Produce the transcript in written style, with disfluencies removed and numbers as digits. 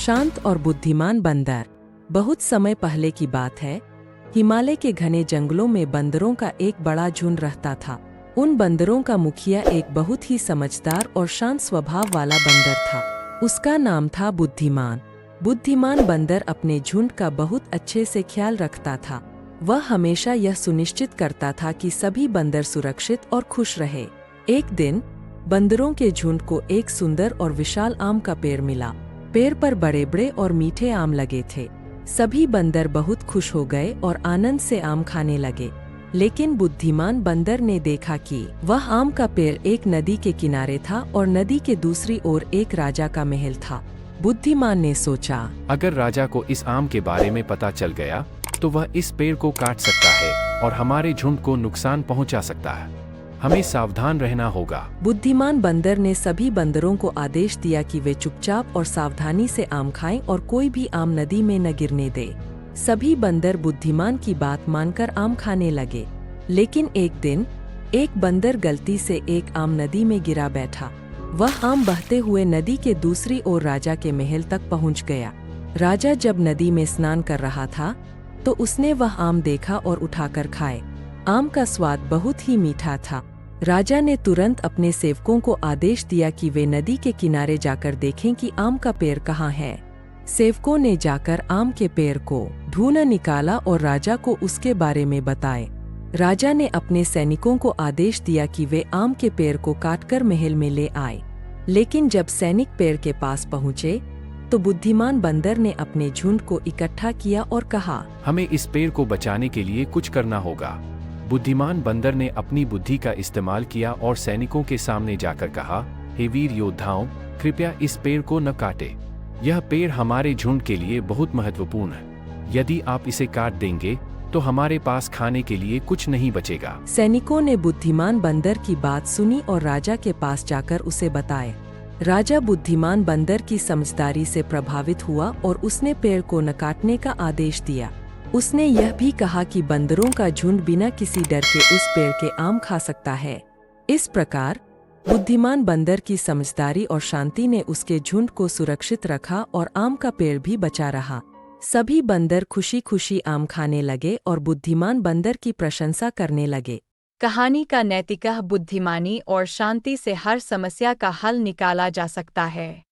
शांत और बुद्धिमान बंदर। बहुत समय पहले की बात है। हिमालय के घने जंगलों में बंदरों का एक बड़ा झुंड रहता था। उन बंदरों का मुखिया एक बहुत ही समझदार और शांत स्वभाव वाला बंदर था। उसका नाम था बुद्धिमान। बुद्धिमान बंदर अपने झुंड का बहुत अच्छे से ख्याल रखता था। वह हमेशा यह सुनिश्चित करता था कि सभी बंदर सुरक्षित और खुश रहे। एक दिन बंदरों के झुंड को एक सुंदर और विशाल आम का पेड़ मिला। पेड़ पर बड़े बड़े और मीठे आम लगे थे। सभी बंदर बहुत खुश हो गए और आनंद से आम खाने लगे। लेकिन बुद्धिमान बंदर ने देखा कि वह आम का पेड़ एक नदी के किनारे था और नदी के दूसरी ओर एक राजा का महल था। बुद्धिमान ने सोचा, अगर राजा को इस आम के बारे में पता चल गया तो वह इस पेड़ को काट सकता है और हमारे झुंड को नुकसान पहुंचा सकता है। हमें सावधान रहना होगा। बुद्धिमान बंदर ने सभी बंदरों को आदेश दिया कि वे चुपचाप और सावधानी से आम खाएं और कोई भी आम नदी में न गिरने दे। सभी बंदर बुद्धिमान की बात मानकर आम खाने लगे। लेकिन एक दिन एक बंदर गलती से एक आम नदी में गिरा बैठा। वह आम बहते हुए नदी के दूसरी ओर राजा के महल तक पहुंच गया। राजा जब नदी में स्नान कर रहा था तो उसने वह आम देखा और उठाकर खाए। आम का स्वाद बहुत ही मीठा था। राजा ने तुरंत अपने सेवकों को आदेश दिया कि वे नदी के किनारे जाकर देखें कि आम का पेड़ कहाँ है। सेवकों ने जाकर आम के पेड़ को ढूंढ निकाला और राजा को उसके बारे में बताए। राजा ने अपने सैनिकों को आदेश दिया कि वे आम के पेड़ को काटकर महल में ले आए। लेकिन जब सैनिक पेड़ के पास पहुँचे तो बुद्धिमान बंदर ने अपने झुंड को इकट्ठा किया और कहा, हमें इस पेड़ को बचाने के लिए कुछ करना होगा। बुद्धिमान बंदर ने अपनी बुद्धि का इस्तेमाल किया और सैनिकों के सामने जाकर कहा, हे वीर योद्धाओं, कृपया इस पेड़ को न काटे। यह पेड़ हमारे झुंड के लिए बहुत महत्वपूर्ण है। यदि आप इसे काट देंगे तो हमारे पास खाने के लिए कुछ नहीं बचेगा। सैनिकों ने बुद्धिमान बंदर की बात सुनी और राजा के पास जाकर उसे बताए। राजा बुद्धिमान बंदर की समझदारी से प्रभावित हुआ और उसने पेड़ को न काटने का आदेश दिया। उसने यह भी कहा कि बंदरों का झुंड बिना किसी डर के उस पेड़ के आम खा सकता है। इस प्रकार बुद्धिमान बंदर की समझदारी और शांति ने उसके झुंड को सुरक्षित रखा और आम का पेड़ भी बचा रहा। सभी बंदर खुशी खुशी आम खाने लगे और बुद्धिमान बंदर की प्रशंसा करने लगे। कहानी का नैतिकः बुद्धिमानी और शांति से हर समस्या का हल निकाला जा सकता है।